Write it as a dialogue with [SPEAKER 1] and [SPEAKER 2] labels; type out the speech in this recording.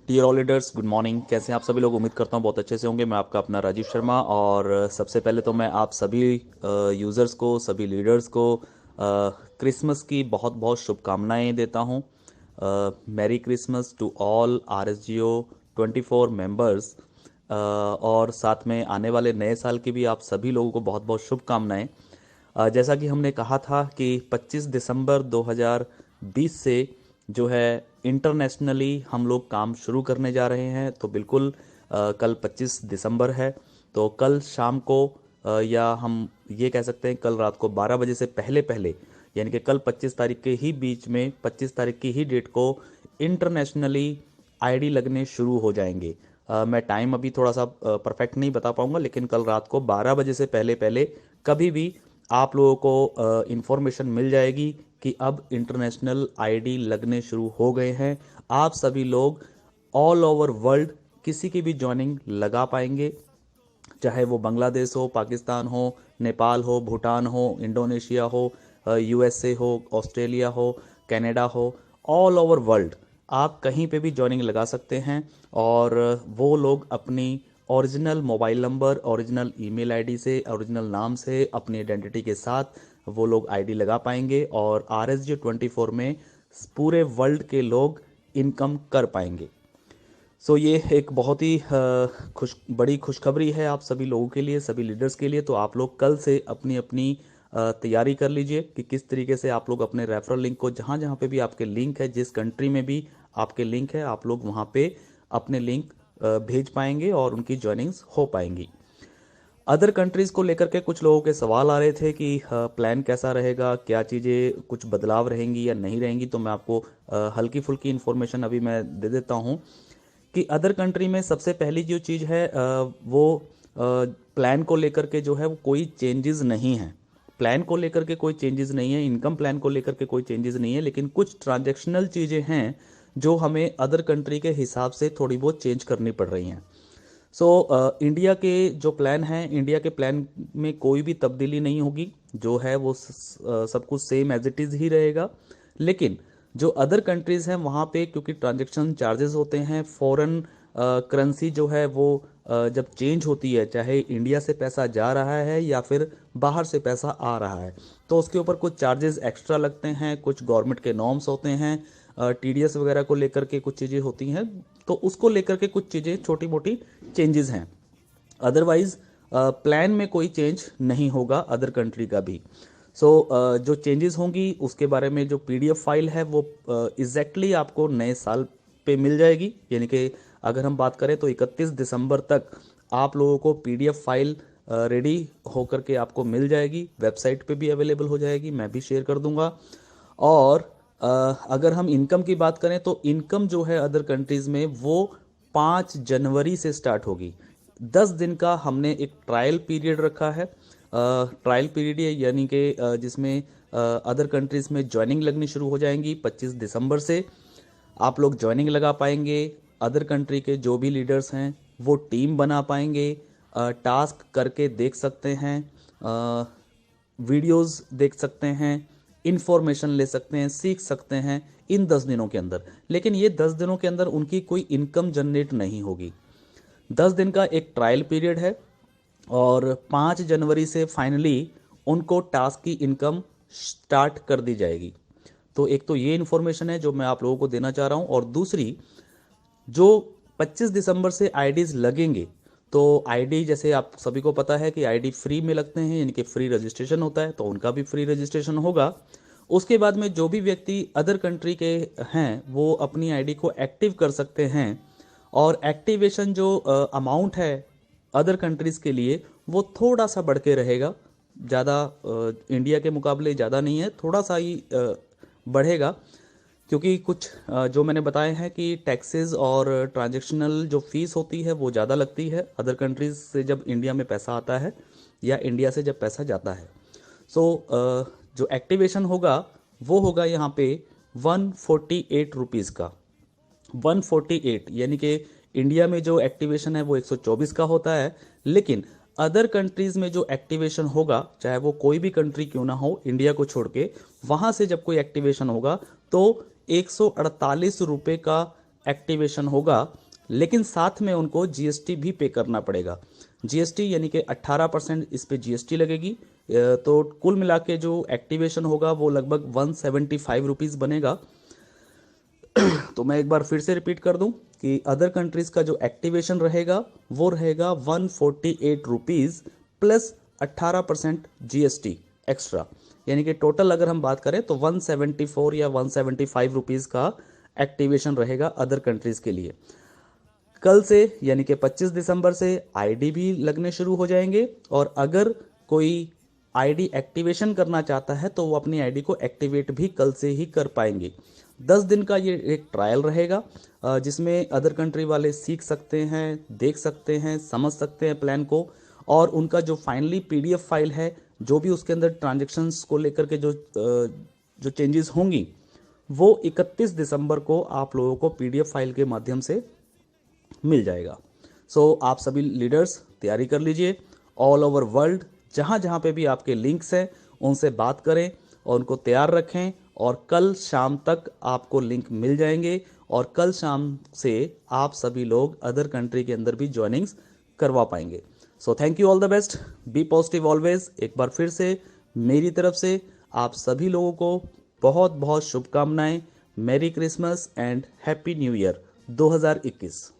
[SPEAKER 1] Dear all leaders, good morning. कैसे हैं आप सभी लोग? उम्मीद करता हूँ बहुत अच्छे से होंगे। मैं आपका अपना राजीव शर्मा, और सबसे पहले तो मैं आप सभी यूज़र्स को, सभी लीडर्स को क्रिसमस की बहुत बहुत शुभकामनाएं देता हूँ। Merry Christmas to all RSGO 24 members. और साथ में आने वाले नए साल की भी आप सभी लोगों को बहुत बहुत शुभकामनाएं। जैसा कि हमने कहा था कि 25 दिसंबर 2020 से जो है इंटरनेशनली हम लोग काम शुरू करने जा रहे हैं। तो बिल्कुल कल 25 दिसंबर है। तो कल शाम को या हम ये कह सकते हैं कल रात को 12 बजे से पहले पहले, यानी कि कल 25 तारीख के ही बीच में, 25 तारीख की ही डेट को इंटरनेशनली आईडी लगने शुरू हो जाएंगे। मैं टाइम अभी थोड़ा सा परफेक्ट नहीं बता पाऊंगा, लेकिन कल रात को 12 बजे से पहले पहले कभी भी आप लोगों को इंफॉर्मेशन मिल जाएगी कि अब इंटरनेशनल आईडी लगने शुरू हो गए हैं। आप सभी लोग ऑल ओवर वर्ल्ड किसी की भी ज्वाइनिंग लगा पाएंगे, चाहे वो बांग्लादेश हो, पाकिस्तान हो, नेपाल हो, भूटान हो, इंडोनेशिया हो, USA हो, ऑस्ट्रेलिया हो, कनाडा हो। ऑल ओवर वर्ल्ड आप कहीं पे भी ज्वाइनिंग लगा सकते हैं, और वो लोग अपनी original mobile number, original email ID से, ओरिजिनल नाम से, अपनी आइडेंटिटी के साथ वो लोग आईडी लगा पाएंगे, और RSG 24 में पूरे वर्ल्ड के लोग इनकम कर पाएंगे। ये एक बहुत ही बड़ी खुशखबरी है आप सभी लोगों के लिए, सभी लीडर्स के लिए। तो आप लोग कल से अपनी अपनी तैयारी कर लीजिए कि किस तरीके से आप लोग अपने रेफरल लिंक को, जहाँ जहाँ पे भी आपके लिंक है, जिस कंट्री में भी आपके लिंक है, आप लोग वहाँ पे अपने लिंक भेज पाएंगे और उनकी ज्वाइनिंग्स हो पाएंगी। अदर कंट्रीज़ को लेकर के कुछ लोगों के सवाल आ रहे थे कि प्लान कैसा रहेगा, क्या चीज़ें कुछ बदलाव रहेंगी या नहीं रहेंगी। तो मैं आपको हल्की फुल्की इन्फॉर्मेशन अभी मैं दे देता हूँ कि अदर कंट्री में सबसे पहली जो चीज़ है वो प्लान को लेकर के जो है वो कोई चेंजेस नहीं है। प्लान को लेकर के कोई चेंजेस नहीं है, इनकम प्लान को लेकर के कोई चेंजेस नहीं है, लेकिन कुछ ट्रांजैक्शनल चीज़ें हैं जो हमें अदर कंट्री के हिसाब से थोड़ी बहुत चेंज करनी पड़ रही हैं। इंडिया के जो प्लान हैं, इंडिया के प्लान में कोई भी तब्दीली नहीं होगी, जो है वो सब कुछ सेम एज इट इज़ ही रहेगा। लेकिन जो अदर कंट्रीज़ हैं वहाँ पे क्योंकि ट्रांजैक्शन चार्जेस होते हैं, फॉरेन करेंसी जो है वो जब चेंज होती है, चाहे इंडिया से पैसा जा रहा है या फिर बाहर से पैसा आ रहा है, तो उसके ऊपर कुछ चार्जेस एक्स्ट्रा लगते हैं। कुछ गवर्नमेंट के नॉर्म्स होते हैं, TDS वगैरह को लेकर के कुछ चीज़ें होती हैं, तो उसको लेकर के कुछ चीज़ें छोटी मोटी चेंजेस हैं। अदरवाइज प्लान में कोई चेंज नहीं होगा अदर कंट्री का भी। जो चेंजेस होंगी उसके बारे में जो PDF फाइल है वो एग्जैक्टली आपको नए साल पे मिल जाएगी। यानी कि अगर हम बात करें तो 31 दिसंबर तक आप लोगों को PDF फाइल रेडी होकर के आपको मिल जाएगी, वेबसाइट पे भी अवेलेबल हो जाएगी, मैं भी शेयर कर दूंगा। और अगर हम इनकम की बात करें तो इनकम जो है अदर कंट्रीज़ में वो 5 जनवरी से स्टार्ट होगी। 10 दिन का हमने एक ट्रायल पीरियड रखा है। ट्रायल पीरियड यानी कि जिसमें अदर कंट्रीज़ में ज्वाइनिंग लगनी शुरू हो जाएंगी 25 दिसंबर से। आप लोग ज्वाइनिंग लगा पाएंगे, अदर कंट्री के जो भी लीडर्स हैं वो टीम बना पाएंगे, टास्क करके देख सकते हैं, वीडियोस देख सकते हैं, इंफॉर्मेशन ले सकते हैं, सीख सकते हैं इन 10 दिनों के अंदर। लेकिन ये 10 दिनों के अंदर उनकी कोई इनकम जनरेट नहीं होगी। 10 दिन का एक ट्रायल पीरियड है, और 5 जनवरी से फाइनली उनको टास्क की इनकम स्टार्ट कर दी जाएगी। तो एक तो ये इन्फॉर्मेशन है जो मैं आप लोगों को देना चाह रहा हूँ, और दूसरी, जो 25 दिसंबर से आईडीज लगेंगे, तो आईडी जैसे आप सभी को पता है कि आईडी फ्री में लगते हैं, यानी कि फ्री रजिस्ट्रेशन होता है, तो उनका भी फ्री रजिस्ट्रेशन होगा। उसके बाद में जो भी व्यक्ति अदर कंट्री के हैं वो अपनी आईडी को एक्टिव कर सकते हैं, और एक्टिवेशन जो अमाउंट है अदर कंट्रीज़ के लिए वो थोड़ा सा बढ़ के रहेगा। ज़्यादा इंडिया के मुकाबले ज़्यादा नहीं है, थोड़ा सा ही बढ़ेगा, क्योंकि कुछ जो मैंने बताए हैं कि टैक्सेस और ट्रांजैक्शनल जो फीस होती है वो ज़्यादा लगती है अदर कंट्रीज से जब इंडिया में पैसा आता है या इंडिया से जब पैसा जाता है। जो एक्टिवेशन होगा वो होगा यहाँ पे 148 रुपीज़ का। 148 यानी कि इंडिया में जो एक्टिवेशन है वो 124 का होता है, लेकिन अदर कंट्रीज़ में जो एक्टिवेशन होगा, चाहे वो कोई भी कंट्री क्यों ना हो इंडिया को छोड़ के, वहाँ से जब कोई एक्टिवेशन होगा तो 148 रुपये का एक्टिवेशन होगा, लेकिन साथ में उनको जीएसटी भी पे करना पड़ेगा। जीएसटी यानी कि 18% इस पे जीएसटी लगेगी। तो कुल मिला के जो एक्टिवेशन होगा वो लगभग 175 रुपीज़ बनेगा। तो मैं एक बार फिर से रिपीट कर दूं कि अदर कंट्रीज का जो एक्टिवेशन रहेगा वो रहेगा 148 रुपीज़ प्लस 18% जीएसटी एक्स्ट्रा, यानी कि टोटल अगर हम बात करें तो 174 या 175 रुपीज़ का एक्टिवेशन रहेगा अदर कंट्रीज के लिए। कल से यानी कि 25 दिसंबर से आईडी भी लगने शुरू हो जाएंगे, और अगर कोई आईडी एक्टिवेशन करना चाहता है तो वो अपनी आईडी को एक्टिवेट भी कल से ही कर पाएंगे। 10 दिन का ये एक ट्रायल रहेगा, जिसमें अदर कंट्री वाले सीख सकते हैं, देख सकते हैं, समझ सकते हैं प्लान को, और उनका जो फाइनली पीडीएफ फाइल है, जो भी उसके अंदर ट्रांजेक्शन्स को लेकर के जो चेंजेस होंगी, वो 31 दिसंबर को आप लोगों को पीडीएफ फाइल के माध्यम से मिल जाएगा। सो आप सभी लीडर्स तैयारी कर लीजिए। ऑल ओवर वर्ल्ड जहाँ जहाँ पे भी आपके लिंक्स हैं उनसे बात करें और उनको तैयार रखें, और कल शाम तक आपको लिंक मिल जाएंगे, और कल शाम से आप सभी लोग अदर कंट्री के अंदर भी ज्वाइनिंग्स करवा पाएंगे। So thank you, all the best, be positive always. एक बार फिर से मेरी तरफ से आप सभी लोगों को बहुत बहुत शुभकामनाएं। Merry Christmas and happy new year 2021।